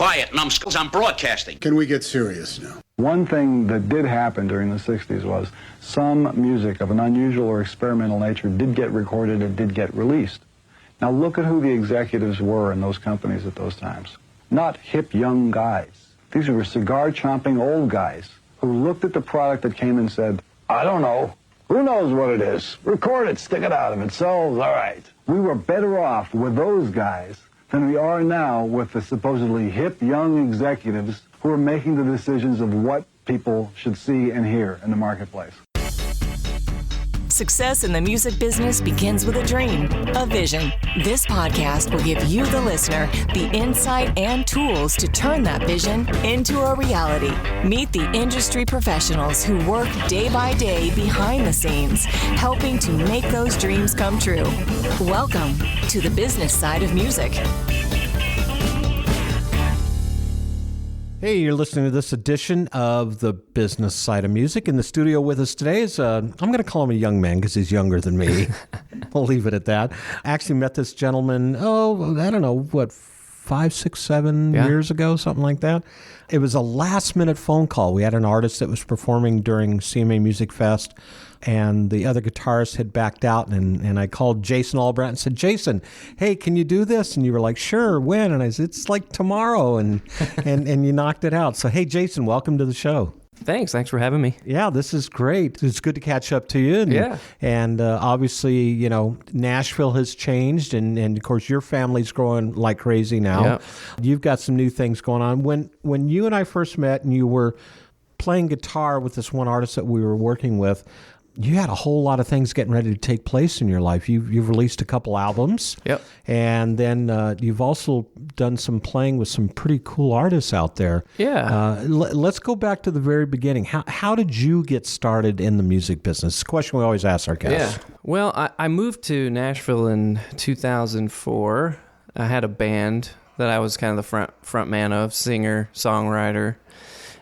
quiet, numbskulls. I'm broadcasting. Can we get serious now? One thing that did happen during the 60s was some music of an unusual or experimental nature did get recorded and did get released. Now look at who the executives were in those companies at those times. Not hip young guys. These were cigar-chomping old guys who looked at the product that came and said, I don't know. Who knows what it is? Record it, stick it out. If it sells, all right. We were better off with those guys than we are now with the supposedly hip young executives who are making the decisions of what people should see and hear in the marketplace. Success in the music business begins with a dream, a vision. This podcast will give you, the listener, the insight and tools to turn that vision into a reality. Meet the industry professionals who work day by day behind the scenes, helping to make those dreams come true. Welcome to the business side of music. Hey, you're listening to this edition of the business side of music. In the studio with us today is, I'm going to call him a young man because he's younger than me. We'll leave it at that. I actually met this gentleman, I don't know, 5, 6, 7 years ago, something like that. It was a last-minute phone call. We had an artist that was performing during CMA Music Fest, and the other guitarist had backed out, and I called Jason Ahlbrandt and said, Jason, hey, can you do this? And you were like, sure, when? And I said, it's like tomorrow, and you knocked it out. So, hey, Jason, welcome to the show. Thanks for having me. Yeah, this is great. It's good to catch up to you. And obviously, you know, Nashville has changed, and of course, your family's growing like crazy now. Yep. You've got some new things going on. When you and I first met and you were playing guitar with this one artist that we were working with, you had a whole lot of things getting ready to take place in your life. You've released a couple albums. Yep. And then you've also done some playing with some pretty cool artists out there. Yeah. Let's go back to the very beginning. How did you get started in the music business? It's a question we always ask our guests. Yeah. Well, I moved to Nashville in 2004. I had a band that I was kind of the front man of, singer, songwriter.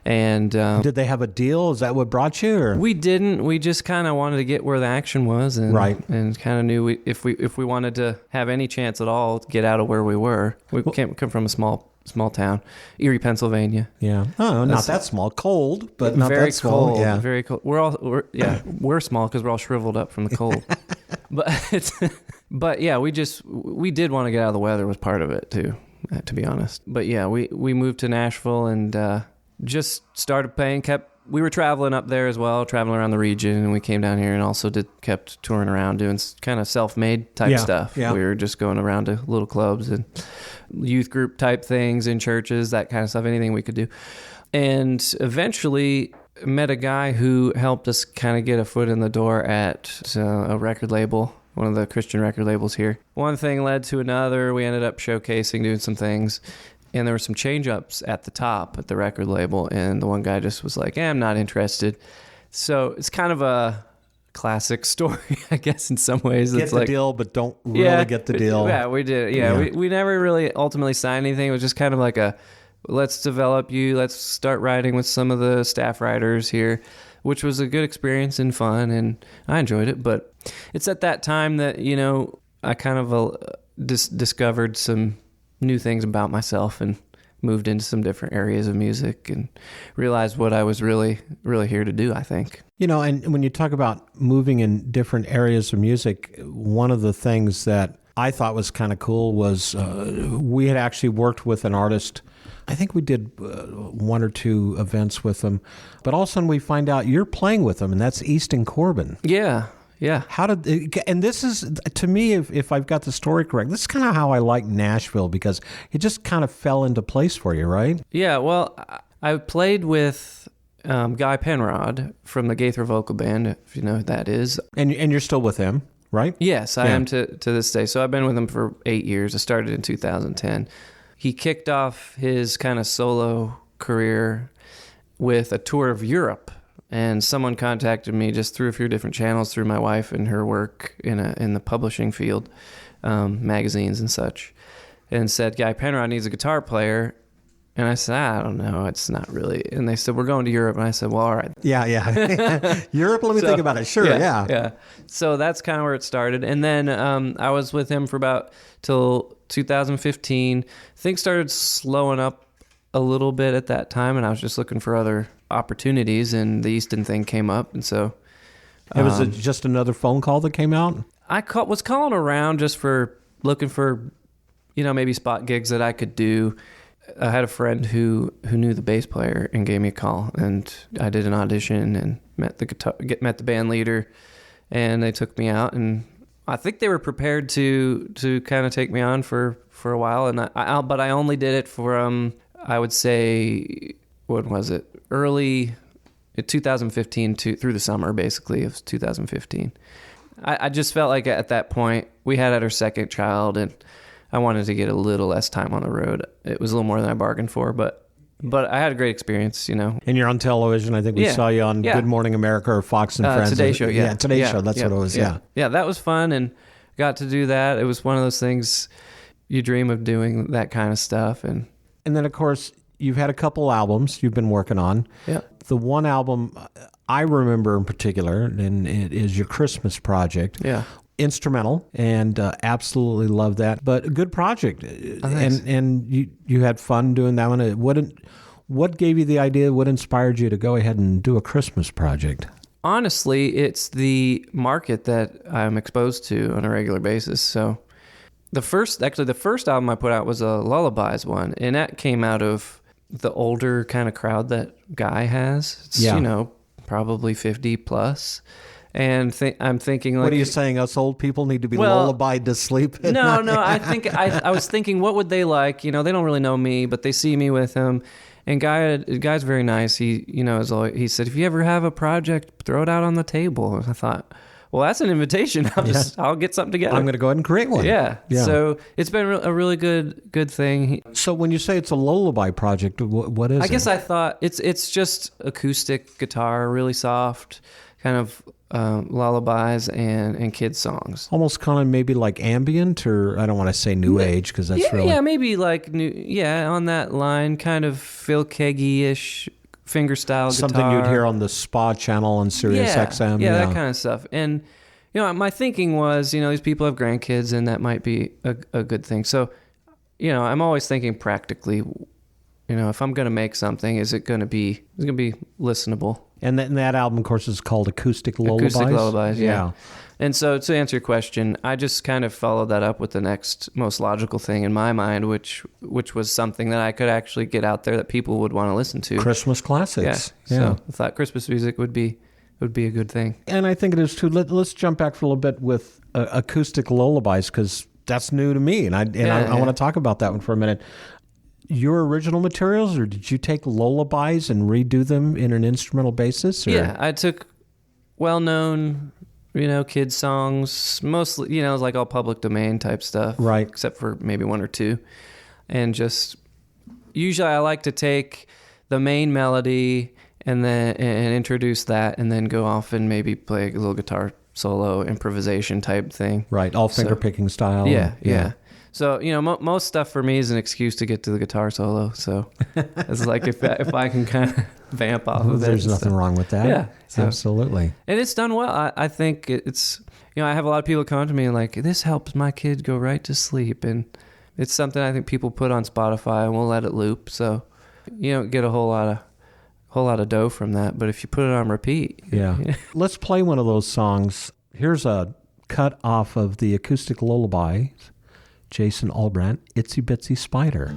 And did they have a deal? Is that what brought you? Or? We didn't. We just kind of wanted to get where the action was, and and kind of knew if we wanted to have any chance at all, get out of where we were. We come from a small town, Erie, Pennsylvania. Yeah. Oh, not that small. Cold, but not very that small. Cold, yeah. Very cold. We're small because we're all shriveled up from the cold. But yeah, we did want to get out of the weather was part of it too, to be honest. But yeah, we moved to Nashville and. Just started playing, we were traveling up there as well, traveling around the region, and we came down here and also kept touring around doing kind of self-made type stuff. Yeah. We were just going around to little clubs and youth group type things in churches, that kind of stuff, anything we could do. And eventually met a guy who helped us kind of get a foot in the door at a record label, one of the Christian record labels here. One thing led to another. We ended up showcasing, doing some things. And there were some change-ups at the top at the record label, and the one guy just was like, I'm not interested. So it's kind of a classic story, I guess, in some ways. Get the deal, but don't really get the deal. Yeah, we did. Yeah. We never really ultimately signed anything. It was just kind of like let's develop you. Let's start writing with some of the staff writers here, which was a good experience and fun, and I enjoyed it. But it's at that time that, you know, I kind of discovered some new things about myself and moved into some different areas of music and realized what I was really, really here to do, I think. You know, and when you talk about moving in different areas of music, one of the things that I thought was kind of cool was we had actually worked with an artist. I think we did 1 or 2 events with them, but all of a sudden we find out you're playing with them, and that's Easton Corbin. Yeah. Yeah. And this is, to me, if I've got the story correct, this is kind of how I like Nashville, because it just kind of fell into place for you, right? Yeah, well, I played with Guy Penrod from the Gaither Vocal Band, if you know who that is. And you're still with him, right? Yes, I am to this day. So I've been with him for 8 years. I started in 2010. He kicked off his kind of solo career with a tour of Europe. And someone contacted me just through a few different channels through my wife and her work in the publishing field, magazines and such, and said, Guy Penrod needs a guitar player. And I said, I don't know, it's not really. And they said, we're going to Europe. And I said, well, all right. Yeah. Europe, let me think about it. Sure, yeah. So that's kind of where it started. And then I was with him for about till 2015. Things started slowing up a little bit at that time, and I was just looking for other opportunities, and the Easton thing came up, and so... It was just another phone call that came out? Was calling around just for looking for, maybe spot gigs that I could do. I had a friend who knew the bass player and gave me a call, and I did an audition and met the band leader, and they took me out, and I think they were prepared to kind of take me on for a while, and but I only did it from, I would say, what was it, early 2015 through the summer, basically, of 2015. I just felt like at that point, we had our second child, and I wanted to get a little less time on the road. It was a little more than I bargained for, but I had a great experience, And you're on television. I think we saw you on Good Morning America or Fox and Friends. Today Show, yeah. Today Show, that's what it was, Yeah, that was fun, and got to do that. It was one of those things, you dream of doing that kind of stuff. And then, of course, you've had a couple albums you've been working on. Yeah. The one album I remember in particular, and it is your Christmas project. Yeah. Instrumental, and absolutely love that. But a good project. And you had fun doing that one. What gave you the idea? What inspired you to go ahead and do a Christmas project? Honestly, it's the market that I'm exposed to on a regular basis. So the first album I put out was a lullabies one, and that came out of the older kind of crowd that Guy has. It's, probably 50 plus. And I'm thinking, like, what are you saying? Us old people need to be lullabied to sleep? No. I was thinking, what would they like? They don't really know me, but they see me with him. And Guy's very nice. He, he said, if you ever have a project, throw it out on the table. And I thought, well, that's an invitation. I'll get something together. I'm going to go ahead and create one. Yeah. So it's been a really good thing. So when you say it's a lullaby project, what is it? I guess I thought it's just acoustic guitar, really soft, kind of lullabies and kids songs. Almost kind of maybe like ambient, or I don't want to say new age because that's really... Yeah, maybe like on that line, kind of Phil Keggy-ish fingerstyle Something guitar. You'd hear on the Spa channel on Sirius XM. Yeah, that kind of stuff. And, my thinking was, these people have grandkids, and that might be a good thing. So, I'm always thinking practically, if I'm going to make something, is it going to be listenable? And that album, of course, is called Acoustic Lullabies? Acoustic Lullabies, yeah. And so to answer your question, I just kind of followed that up with the next most logical thing in my mind, which was something that I could actually get out there that people would want to listen to. Christmas classics. Yeah. So I thought Christmas music would be a good thing. And I think it is too. Let's jump back for a little bit with Acoustic Lullabies, because that's new to me, and I want to talk about that one for a minute. Your original materials, or did you take lullabies and redo them in an instrumental basis? Or? Yeah, I took well-known, kids songs, mostly, it was like all public domain type stuff. Right. Except for maybe one or two. And just, usually I like to take the main melody and introduce that, and then go off and maybe play a little guitar solo improvisation type thing. Right, all finger picking style. Yeah. So, most stuff for me is an excuse to get to the guitar solo. So it's like if I can kind of vamp off of it. There's nothing wrong with that. Yeah. So, absolutely. And it's done well. I think it's, I have a lot of people come to me like, this helps my kid go right to sleep. And it's something I think people put on Spotify, and we'll let it loop. So you don't get a whole lot of dough from that. But if you put it on repeat. Yeah. Let's play one of those songs. Here's a cut off of the Acoustic Lullaby. Jason Ahlbrandt, Itsy Bitsy Spider.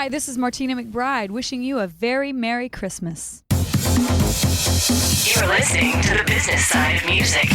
Hi, this is Martina McBride, wishing you a very Merry Christmas. You're listening to the business side of music.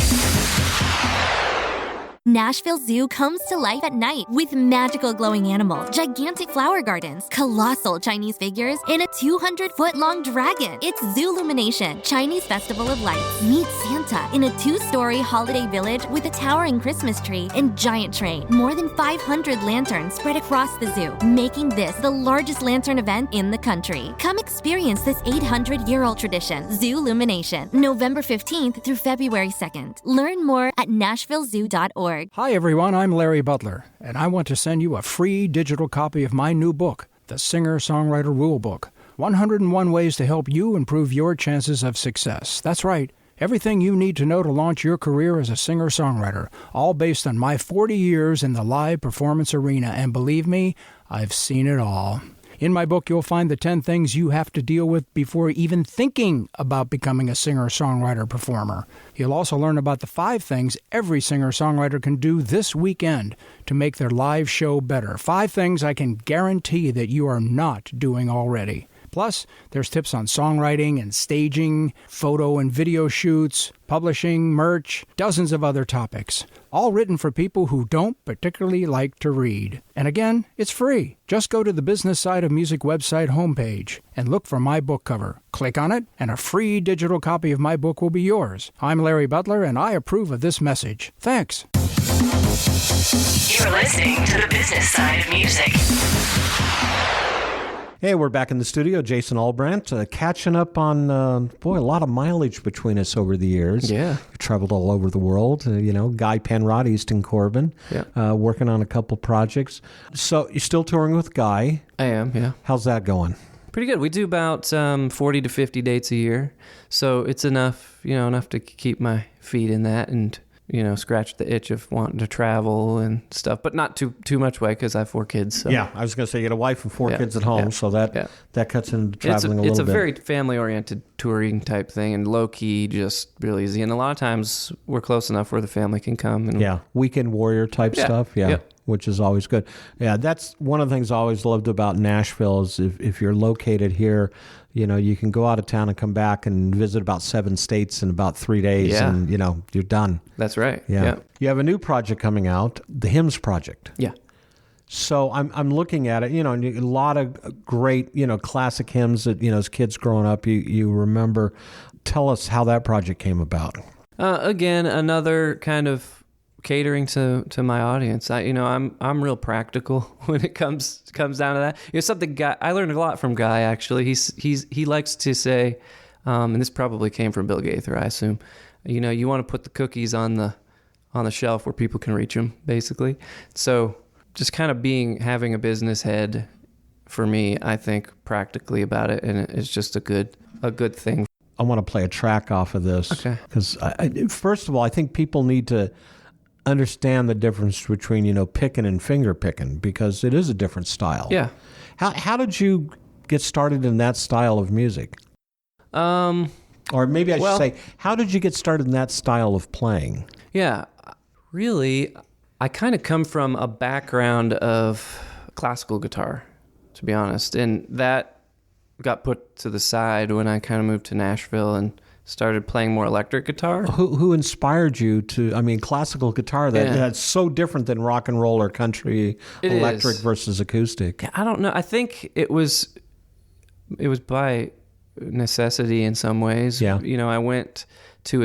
Nashville Zoo comes to life at night with magical glowing animals, gigantic flower gardens, colossal Chinese figures, and a 200-foot-long dragon. It's Zoolumination, Chinese Festival of Lights. Meet Santa in a 2-story holiday village with a towering Christmas tree and giant train. More than 500 lanterns spread across the zoo, making this the largest lantern event in the country. Come experience this 800-year-old tradition, Zoolumination, November 15th through February 2nd. Learn more at nashvillezoo.org. Hi everyone, I'm Larry Butler, and I want to send you a free digital copy of my new book, The Singer-Songwriter Rulebook, 101 Ways to Help You Improve Your Chances of Success. That's right, everything you need to know to launch your career as a singer-songwriter, all based on my 40 years in the live performance arena, and believe me, I've seen it all. In my book, you'll find the 10 things you have to deal with before even thinking about becoming a singer-songwriter performer. You'll also learn about the 5 things every singer-songwriter can do this weekend to make their live show better. 5 things I can guarantee that you are not doing already. Plus, there's tips on songwriting and staging, photo and video shoots, publishing, merch, dozens of other topics. All written for people who don't particularly like to read. And again, it's free. Just go to the Business Side of Music website homepage and look for my book cover. Click on it, and a free digital copy of my book will be yours. I'm Larry Butler, and I approve of this message. Thanks. You're listening to the business side of music. Hey, we're back in the studio. Jason Ahlbrandt, catching up on, a lot of mileage between us over the years. Yeah. We've traveled all over the world. Guy Penrod, Easton, Corbin, working on a couple projects. So you're still touring with Guy. I am, yeah. How's that going? Pretty good. We do about 40 to 50 dates a year. So it's enough to keep my feet in that and, scratch the itch of wanting to travel and stuff, but not too much way because I have 4 kids. So. Yeah, I was going to say you got a wife and 4 kids at home, so that cuts into traveling a little bit. It's a very family-oriented touring type thing and low-key, just real easy. And a lot of times we're close enough where the family can come. And weekend warrior type stuff, which is always good. Yeah, that's one of the things I always loved about Nashville is if you're located here, you can go out of town and come back and visit about 7 states in about 3 days, and you're done. That's right. Yeah. You have a new project coming out, the Hymns Project. Yeah. So I'm looking at it, and a lot of great, classic hymns that, as kids growing up, you remember. Tell us how that project came about. Again, another kind of catering to my audience. I'm real practical when it comes down to that. Something Guy, I learned a lot from Guy actually. He likes to say, and this probably came from Bill Gaither, I assume. You want to put the cookies on the shelf where people can reach them, basically. So just kind of having a business head for me, I think practically about it, and it's just a good thing. I want to play a track off of this. Okay. Because first of all, I think people need to understand the difference between, picking and finger picking, because it is a different style. Yeah. How did you get started in that style of music? Or maybe I should say, how did you get started in that style of playing? Yeah. Really, I kind of come from a background of classical guitar, to be honest. And that got put to the side when I kind of moved to Nashville and started playing more electric guitar. Who inspired you to, classical guitar, that's so different than rock and roll or country, electric versus acoustic? I don't know. I think it was by necessity in some ways. Yeah. I went to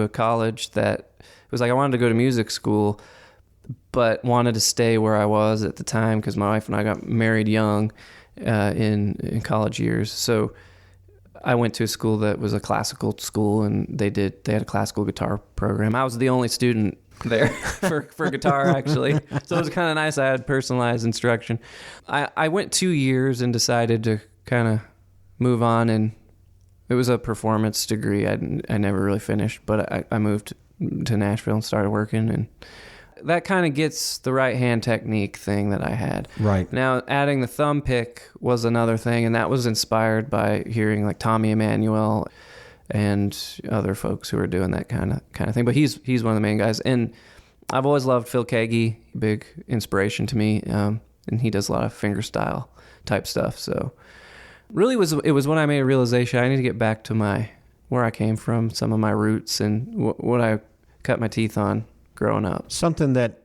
a college that it was like I wanted to go to music school, but wanted to stay where I was at the time because my wife and I got married young in college years. So I went to a school that was a classical school, and they had a classical guitar program. I was the only student there for guitar, actually. So it was kind of nice. I had personalized instruction. I went 2 years and decided to kind of move on, and it was a performance degree. I never really finished, but I moved to Nashville and started working, and that kind of gets the right hand technique thing that I had. Right. Now, adding the thumb pick was another thing, and that was inspired by hearing like Tommy Emmanuel and other folks who are doing that kind of thing. But he's one of the main guys, and I've always loved Phil Keaggy, big inspiration to me, and he does a lot of fingerstyle type stuff. So really it was when I made a realization I need to get back to where I came from, some of my roots, and what I cut my teeth on growing up. Something that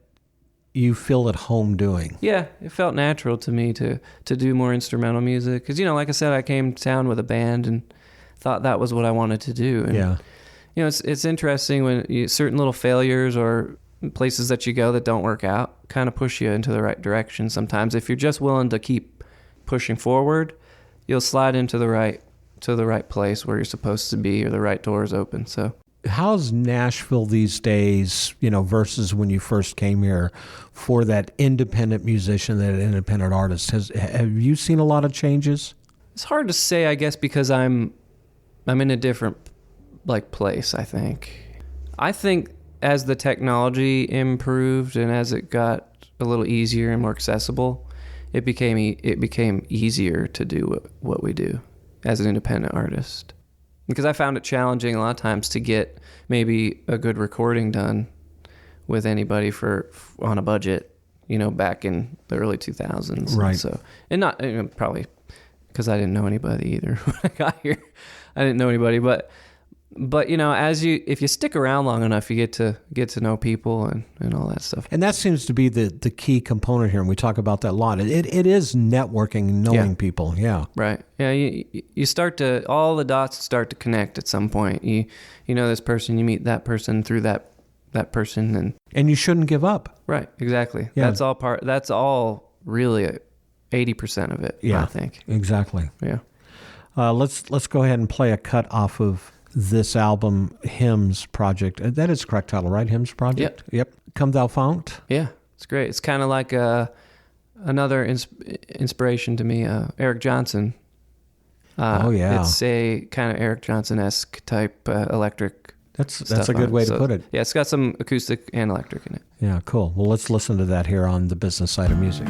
you feel at home doing. Yeah, it felt natural to me to do more instrumental music. Because, like I said, I came to town with a band and thought that was what I wanted to do. And, yeah. It's interesting when certain little failures or places that you go that don't work out kind of push you into the right direction sometimes. If you're just willing to keep pushing forward, you'll slide into the right place where you're supposed to be, or the right doors open. So how's Nashville these days, versus when you first came here, for that independent musician, that independent artist? Have you seen a lot of changes? It's hard to say, I guess, because I'm in a different place, I think. I think as the technology improved and as it got a little easier and more accessible, it became easier to do what we do as an independent artist. Because I found it challenging a lot of times to get maybe a good recording done with anybody on a budget, back in the early 2000s. Right. And not probably because I didn't know anybody either when I got here. I didn't know anybody, but if you stick around long enough, you get to know people and all that stuff. And that seems to be the key component here, and we talk about that a lot. It is networking, knowing people. Yeah. Right. Yeah. You start to, all the dots start to connect at some point. You know this person, you meet that person through that person, and you shouldn't give up. Right. Exactly. Yeah. That's all really 80% of it. Yeah. I think. Exactly. Yeah. Let's go ahead and play a cut off of this album, Hymns Project. That is the correct title, right? Hymns Project? Yep. Come Thou Fount? Yeah, it's great. It's kind of like another inspiration to me, Eric Johnson. Oh, yeah. It's a kind of Eric Johnson-esque type electric That's a good way to put it. Yeah, it's got some acoustic and electric in it. Yeah, cool. Well, let's listen to that here on the Business Side of Music.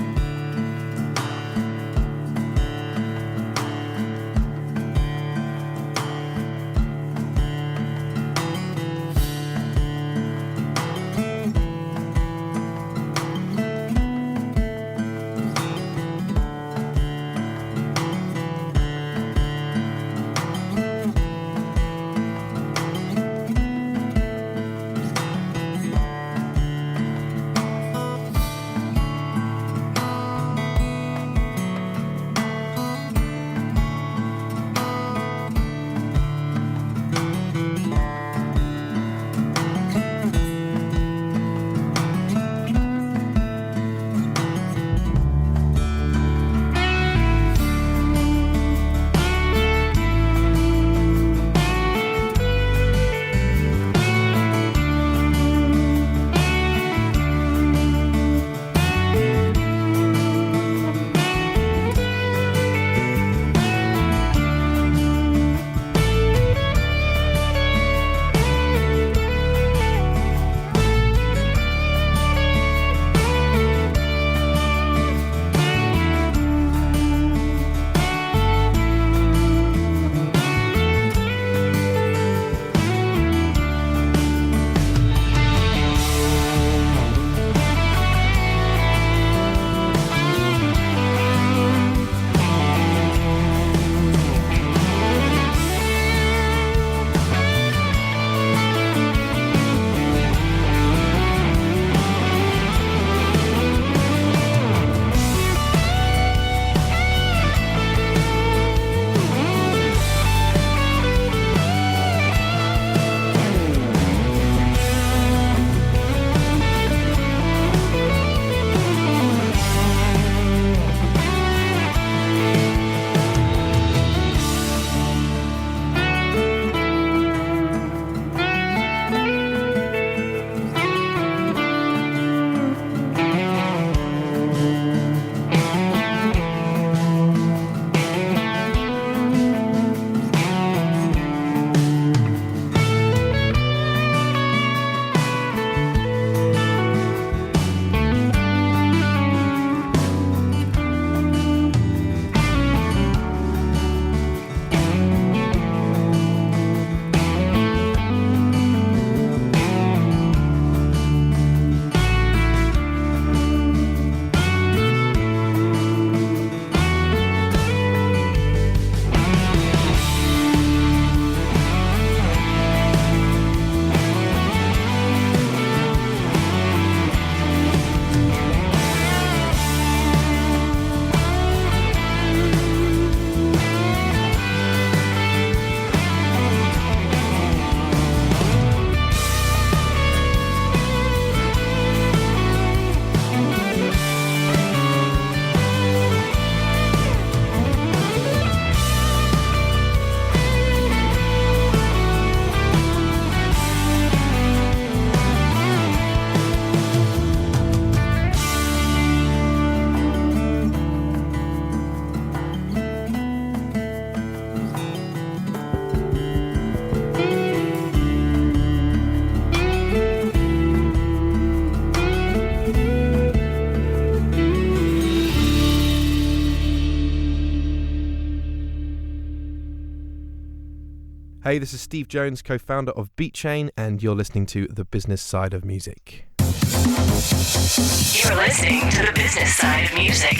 Hey, this is Steve Jones, co-founder of Beat Chain, and you're listening to The Business Side of Music. You're listening to the business side of music.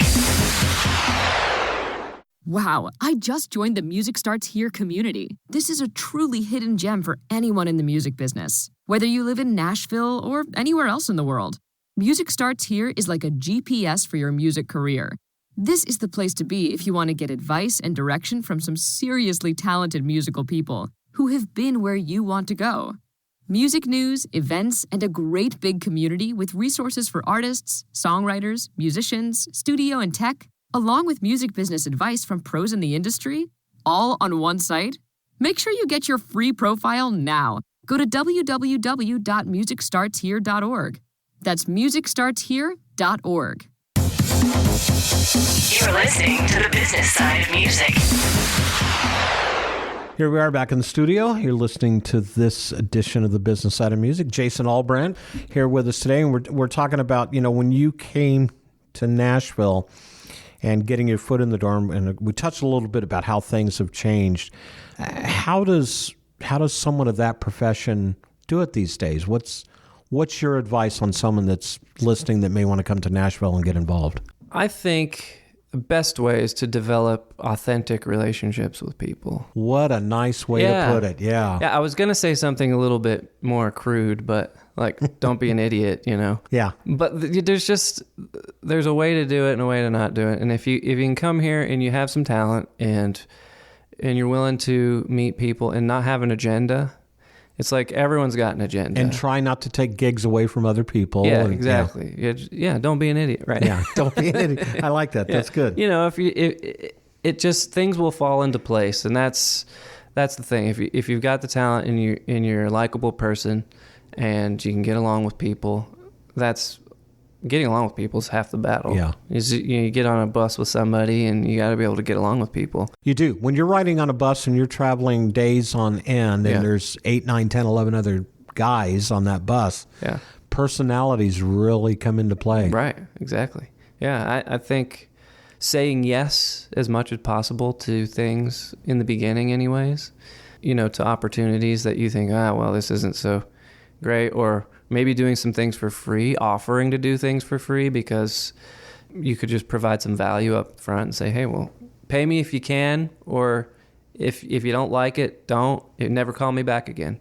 Wow, I just joined the Music Starts Here community. This is a truly hidden gem for anyone in the music business, whether you live in Nashville or anywhere else in the world. Music Starts Here is like a GPS for your music career. This is the place to be if you want to get advice and direction from some seriously talented musical people who have been where you want to go. Music news, events, and a great big community with resources for artists, songwriters, musicians, studio and tech, along with music business advice from pros in the industry, all on one site. Make sure you get your free profile now. Go to www.musicstartshere.org. That's musicstartshere.org. You're listening to the business side of music. Here we are back in the studio. You're listening to this edition of the Business Side of Music. Jason Ahlbrandt here with us today, and we're talking about, when you came to Nashville and getting your foot in the door, and we touched a little bit about how things have changed. How does someone of that profession do it these days? What's your advice on someone that's listening that may want to come to Nashville and get involved? I think the best way is to develop authentic relationships with people. What a nice way to put it. Yeah. Yeah, I was going to say something a little bit more crude, but don't be an idiot, Yeah. But there's a way to do it and a way to not do it. And if you can come here and you have some talent and you're willing to meet people and not have an agenda, it's like everyone's got an agenda. And try not to take gigs away from other people. Yeah, exactly. Yeah, don't be an idiot, right? Yeah, don't be an idiot. I like that. Yeah. That's good. If things will fall into place, and that's the thing. If you've got the talent and you're a likable person and you can get along with people, getting along with people is half the battle. Yeah. You get on a bus with somebody and you got to be able to get along with people. You do. When you're riding on a bus and you're traveling days on end and there's 8, 9, 10, 11 other guys on that bus, personalities really come into play. Right. Exactly. Yeah. I think saying yes as much as possible to things in the beginning anyways, to opportunities that you think, this isn't so great, or maybe doing some things for free, offering to do things for free because you could just provide some value up front and say, hey, well, pay me if you can, or if you don't like it, don't. Never call me back again.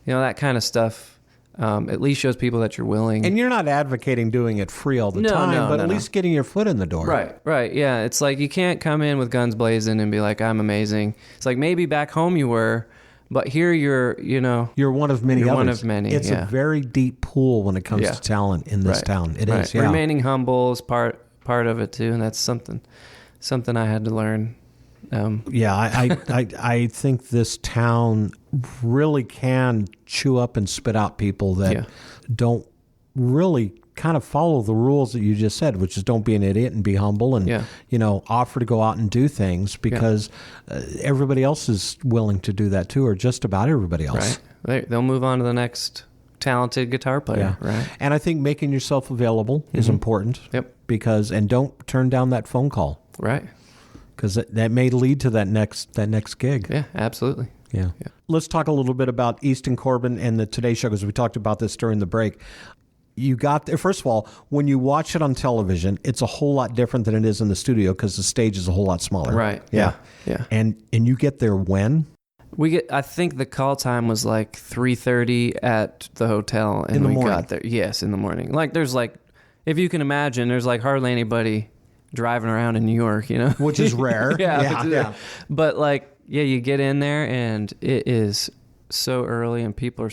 That kind of stuff at least shows people that you're willing. And you're not advocating doing it free all the time, but at least getting your foot in the door. Right. Yeah, it's like you can't come in with guns blazing and be like, I'm amazing. It's like maybe back home you were, but here you're one of many others. One of many. It's a very deep pool when it comes to talent in this town. It is. Yeah. Remaining humble is part of it too, and that's something I had to learn. I think this town really can chew up and spit out people that don't really kind of follow the rules that you just said, which is don't be an idiot and be humble and, offer to go out and do things because everybody else is willing to do that too, or just about everybody else. Right. They'll move on to the next talented guitar player. Yeah. Right. And I think making yourself available is important. Yep. And don't turn down that phone call. Right. Because that may lead to that next gig. Yeah, absolutely. Yeah. Let's talk a little bit about Easton, Corbin, and the Today Show, because we talked about this during the break. You got there. First of all, when you watch it on television, it's a whole lot different than it is in the studio because the stage is a whole lot smaller. Right. Yeah. Yeah. And you get there when? I think the call time was like 3:30 at the hotel, and we got there. Yes, in the morning. There's if you can imagine, there's hardly anybody driving around in New York, which is rare. Yeah. But you get in there and it is so early, and people are,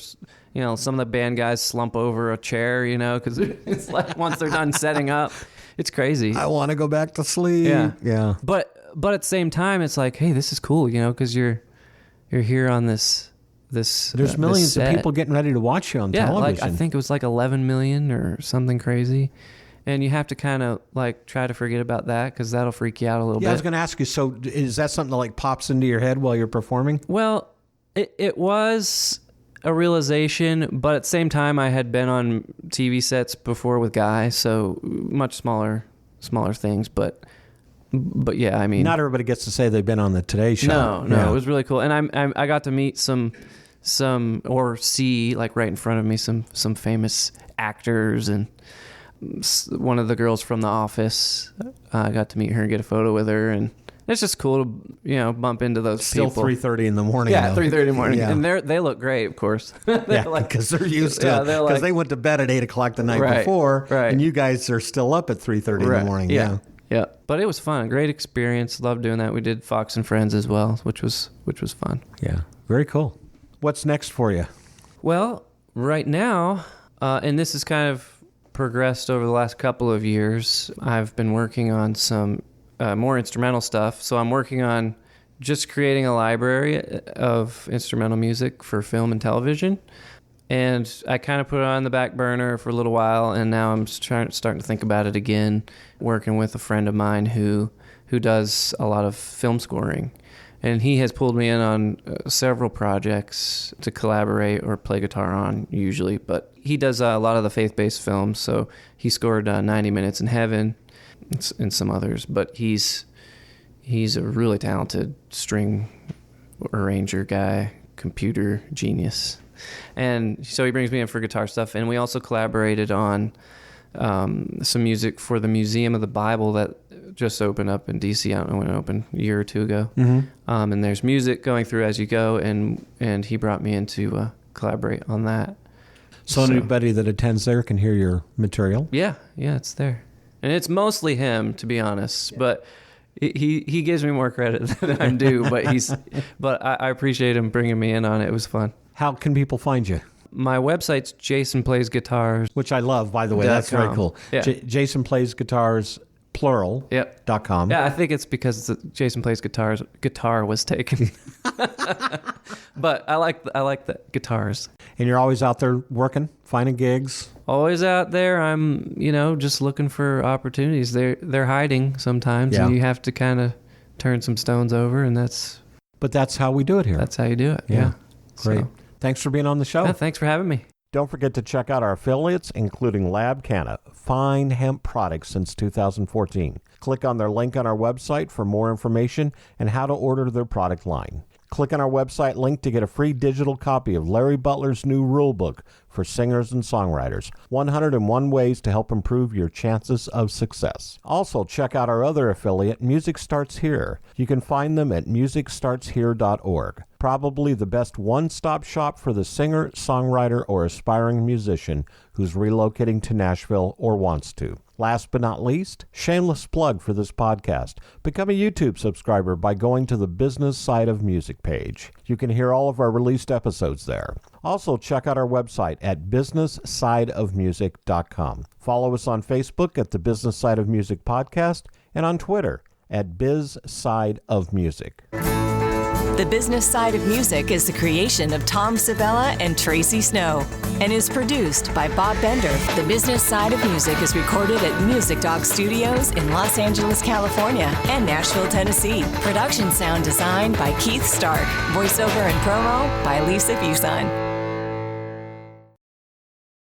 some of the band guys slump over a chair, because it's once they're done setting up, it's crazy. I want to go back to sleep. Yeah. But at the same time, it's like, hey, this is cool, because you're here on this. There's millions of people getting ready to watch you on television. I think it was 11 million or something crazy. And you have to kind of try to forget about that because that'll freak you out a little bit. I was going to ask you, so is that something that pops into your head while you're performing? Well, it was a realization, but at the same time, I had been on TV sets before with guys, so much smaller things. But But yeah, I mean, not everybody gets to say they've been on the Today Show. No, it was really cool, and I got to meet some or see like right in front of me some famous actors, and one of the girls from The Office. I got to meet her and get a photo with her, and it's just cool to bump into those Still people. 3:30 in the morning. Yeah, 3:30 in the morning, Yeah. and they look great, of course. Because they're used to it. Because they went to bed at 8 o'clock the night before, and you guys are still up at 3:30 in the morning. Yeah. But it was fun. Great experience. Loved doing that. We did Fox and Friends as well, which was fun. Yeah, very cool. What's next for you? Well, right now, and this has kind of progressed over the last couple of years, I've been working on some more instrumental stuff. So I'm working on just creating a library of instrumental music for film and television. And I kind of put it on the back burner for a little while, and now I'm starting to think about it again, working with a friend of mine who does a lot of film scoring. And he has pulled me in on several projects to collaborate or play guitar on usually. But he does a lot of the faith-based films, so he scored 90 Minutes in Heaven and some others. But he's a really talented string arranger guy, computer genius. And so he brings me in for guitar stuff. And we also collaborated on some music for the Museum of the Bible that just opened up in D.C. I don't know when it opened, a year or two ago. Mm-hmm. And there's music going through as you go, and he brought me in to collaborate on that. So anybody that attends there can hear your material? Yeah, it's there. And it's mostly him, to be honest, but he gives me more credit than I'm due, but I appreciate him bringing me in on it. It was fun. How can people find you? My website's Jason Plays Guitars, which I love, by the way. That's very cool. Yeah. Jason Plays Guitars, plural. Yep. .com. Yeah, I think it's because Jason Plays Guitars guitar was taken. But I like the guitars. And you're always out there working, finding gigs. Always out there. I'm just looking for opportunities. They're hiding sometimes, and you have to kind of turn some stones over, and that's. But that's how we do it here. That's how you do it. Yeah. Great. So. Thanks for being on the show. Yeah, thanks for having me. Don't forget to check out our affiliates, including Lab Canna, fine hemp products since 2014. Click on their link on our website for more information and how to order their product line. Click on our website link to get a free digital copy of Larry Butler's new rule book for singers and songwriters, 101 Ways to Help Improve Your Chances of Success. Also, check out our other affiliate, Music Starts Here. You can find them at musicstartshere.org. Probably the best one-stop shop for the singer, songwriter, or aspiring musician who's relocating to Nashville or wants to. Last but not least, shameless plug for this podcast. Become a YouTube subscriber by going to the Business Side of Music page. You can hear all of our released episodes there. Also, check out our website at businesssideofmusic.com. Follow us on Facebook at the Business Side of Music Podcast and on Twitter at Biz Side of Music. The Business Side of Music is the creation of Tom Sabella and Tracy Snow and is produced by Bob Bender. The Business Side of Music is recorded at Music Dog Studios in Los Angeles, California and Nashville, Tennessee. Production sound design by Keith Stark. Voiceover and promo by Lisa Busan.